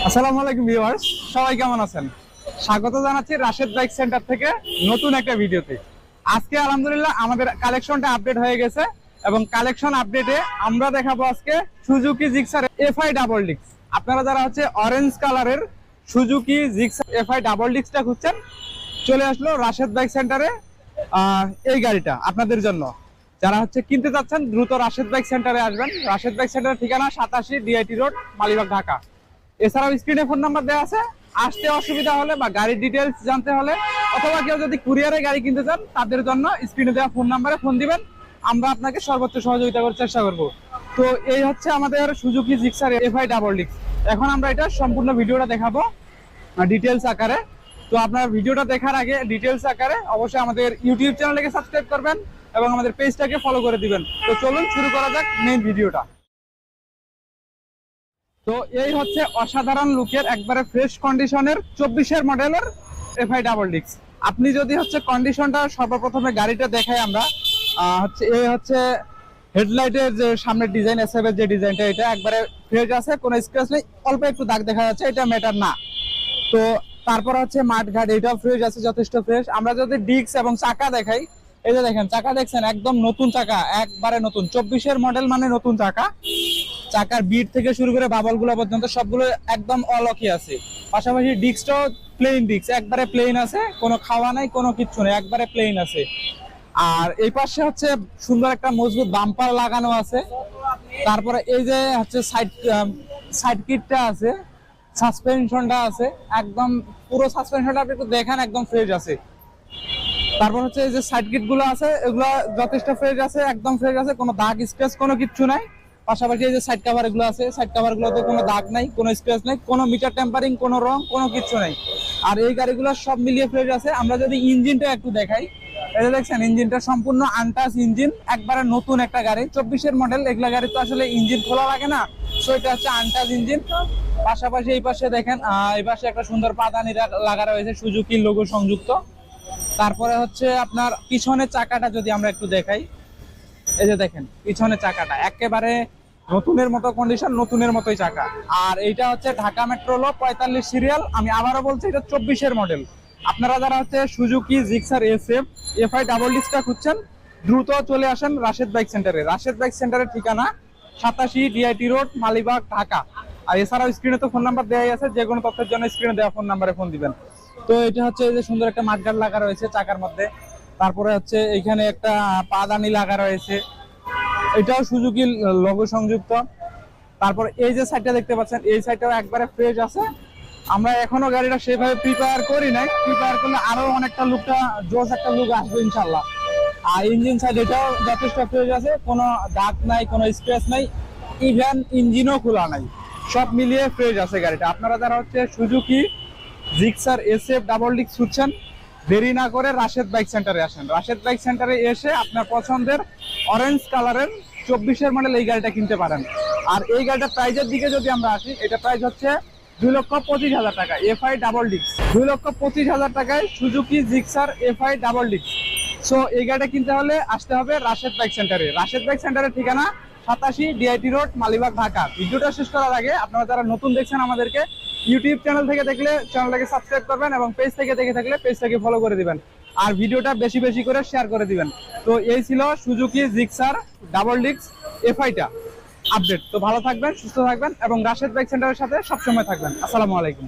আসসালামু আলাইকুম ভিউয়ার্স, সবাই কেমন আছেন? স্বাগত জানাচ্ছি রাশেদ বাইক সেন্টার থেকে নতুন একটা ভিডিওতে। আজকে আলহামদুলিল্লাহ আমাদের কালেকশনটা আপডেট হয়ে গেছে এবং কালেকশন আপডেটে আমরা দেখাবো আজকে সুজুকি জিক্সার এফআই ডাবল ডিক্স। আপনারা যারা হচ্ছে অরেঞ্জ কালারের সুজুকি জিক্সার এফআই ডাবল ডিক্সটা খুঁজছেন, চলে আসলো রাশেদ বাইক সেন্টারে এই গাড়িটা আপনাদের জন্য। যারা হচ্ছে কিনতে চাচ্ছেন দ্রুত রাশেদ বাইক সেন্টারে আসবেন। রাশেদ বাইক সেন্টারের ঠিকানা 87 ডিআইটি রোড, মালিবাগ, ঢাকা। এছাড়াও স্ক্রিনে ফোন নাম্বার দেওয়া আছে। আসতে অসুবিধা হলে বা গাড়ির ডিটেলস জানতে হলে অথবা কেউ যদি কুরিয়ারে গাড়ি কিনতে চান তাদের জন্য স্ক্রিনে দেওয়া ফোন নাম্বারে ফোন দিবেন, আমরা আপনাকে সর্বোচ্চ সহযোগিতা করার চেষ্টা করব। তো এই হচ্ছে আমাদের সুজুকি জিক্সার এফআই ডাবল ডিক্স। এখন আমরা এটা সম্পূর্ণ ভিডিওটা দেখাবো ডিটেলস আকারে। তো আপনার ভিডিওটা দেখার আগে ডিটেলস আকারে অবশ্যই আমাদের ইউটিউব চ্যানেলটাকে সাবস্ক্রাইব করবেন এবং আমাদের পেজটাকে ফলো করে দিবেন। তো চলুন শুরু করা যাক মেইন ভিডিওটা। তো এই হচ্ছে অসাধারণ লুকের একবারে ফ্রেশ কন্ডিশনের 24-এর মডেলের এফআই ডাবল ডিক্স। আপনি যদি হচ্ছে কন্ডিশনটা সর্বপ্রথমে গাড়িটা দেখাই আমরা, হচ্ছে এই হচ্ছে হেডলাইটের যে সামনের ডিজাইন এসএফ এর যে ডিজাইনটা, এটা একবারে ফ্রেশ আছে, কোনো স্ক্র্যাচ নেই, অল্প একটু দাগ দেখা যাচ্ছে, এটা ম্যাটার না। তো তারপর হচ্ছে মাঠঘাট, এটাও ফ্রেশ আছে, যথেষ্ট ফ্রেশ। আমরা যদি ডিক্স এবং চাকা দেখাই, এই যে দেখেন চাকা দেখছেন, একদম নতুন চাকা, একবারে নতুন 24-এর মডেল মানে নতুন চাকা। চাকার বিট থেকে শুরু করে বাবল গুলো পর্যন্ত সবগুলো একদম অলকি আছে। পাশাপাশি ডিস্কটাও প্লেন ডিস্ক, একবারে প্লেন আছে, কোনো খাওয়া নাই, কোনো কিচ্ছু নেই, একবারে প্লেন আছে। আর এই পাশে হচ্ছে সুন্দর একটা মজবুত বাম্পার লাগানো আছে। তারপরে এই যে হচ্ছে সাইড কিটটা আছে, সাসপেনশনটা আছে, একদম পুরো সাসপেনশনটা আপনি একটু দেখেন, একদম ফ্রেশ আছে। তারপর হচ্ছে এই যে সাইড কিট গুলো আছে, এগুলো যথেষ্ট ফ্রেশ আছে, একদম ফ্রেশ আছে, কোনো দাগ স্ক্র্যাচ কোনো কিচ্ছু নাই। পাশাপাশি এই যে সাইড কভার এগুলো আছে, সাইড কভার গুলোতে কোনো দাগ নাই, কোনো স্ক্র্যাচ নাই, কোনো মিটার টেম্পারিং, কোনো রং, কোনো কিছু নাই। আর এই গাড়িগুলো সব মিলিয়ে ফ্রেশ আছে। আমরা যদি ইঞ্জিনটা একটু দেখাই, এই যে দেখছেন ইঞ্জিনটা সম্পূর্ণ আনটাচ ইঞ্জিন, একবারে নতুন একটা গাড়ি, 24-এর মডেল। এগুলা গাড়ি তো আসলে ইঞ্জিন খোলা লাগে না, সো এটা হচ্ছে আনটাচ ইঞ্জিন। পাশাপাশি এই পাশে দেখেন, এই পাশে একটা সুন্দর পাদানি লাগা রয়েছে, সুজুকির লোগো সংযুক্ত। তারপরে হচ্ছে আপনার পিছনের চাকাটা যদি আমরা একটু দেখাই, এই যে দেখেন পিছনের চাকাটা একেবারে নতুনের মতো কন্ডিশন, নতুনের মতোই চাকা। আর এইটা হচ্ছে ঢাকা মেট্রোলো 45 সিরিয়াল। আমি আবারও বলছি, এটা 24-এর মডেল। আপনারা যারা হচ্ছে Suzuki Gixxer SF FI double ডিক্সটা খুঁজছেন, দ্রুত চলে আসেন রাশেদ বাইক সেন্টারে। রাশেদ বাইক সেন্টারের ঠিকানা 87 ডিআইটি রোড, মালিবাগ, ঢাকা। আর এছাড়াও স্ক্রিনে তো ফোন নাম্বার দেওয়াই আছে, যে কোনো তথ্যের জন্য স্ক্রিনে দেওয়া ফোন নাম্বারে ফোন দিবেন। তো এটা হচ্ছে এই যে সুন্দর একটা মাঠগাট লাগা রয়েছে চাকার মধ্যে। তারপরে হচ্ছে এখানে একটা পাদানি লাগা রয়েছে, এটাও সুজুকির লোগো সংযুক্ত। তারপর এই যে সাইডটা দেখতে পাচ্ছেন, এই সাইডটাও একবারে ফ্রেশ আছে। আমরা এখনো গাড়িটা সেভাবে প্রিপেয়ার করি নাই, প্রিপেয়ার করলে আরো অনেকটা লুকটা জোস একটা লুক আসবে ইনশাল্লাহ। আর ইঞ্জিন সাইড এটাও যথেষ্ট ফ্রেশ আছে, কোনো দাগ নাই, কোনো স্ক্র্যাচ নাই, ইভেন ইঞ্জিনও খোলা নাই, সব মিলিয়ে ফ্রেশ আছে গাড়িটা। আপনারা যারা হচ্ছে সুজুকি জিক্সার এসএফ ডাবল ডিক্স খুঁজছেন, দেরি না করে রাশেদ বাইক সেন্টারে আসেন। রাশেদ বাইক সেন্টারে এসে আপনার পছন্দের অরেঞ্জ কালারের 24-এর মডেল এই গাড়িটা কিনতে পারেন। আর এই গাড়িটার প্রাইজের দিকে যদি আমরা আসি, এটা প্রাইস হচ্ছে 2,25,000 টাকা এফআই ডাবল ডিক্স। 2,25,000 টাকায় সুজুকি জিক্সার এফআই ডাবল ডিক্স। সো এই গাড়িটা কিনতে হলে আসতে হবে রাশেদ বাইক সেন্টারে। রাশেদ বাইক সেন্টারের ঠিকানা 87 ডিআইটি রোড, মালিবাগ, ঢাকা। ভিডিওটা শেষ করার আগে আপনারা যারা নতুন দেখছেন আমাদেরকে, ইউটিউব চ্যানেল থেকে দেখলে চ্যানেলটাকে সাবস্ক্রাইব করবেন এবং পেজ থেকে দেখে থাকলে পেজটাকে ফলো করে দিবেন। আর ভিডিওটা বেশি বেশি করে শেয়ার করে দিবেন। তো এই ছিল সুজুকি জিক্সার ডাবল ডিক্স এফআইটা আপডেট। তো ভালো থাকবেন, সুস্থ থাকবেন এবং রাশেদ বাইক সেন্টারের সাথে সবসময় থাকবেন। আসসালামু আলাইকুম।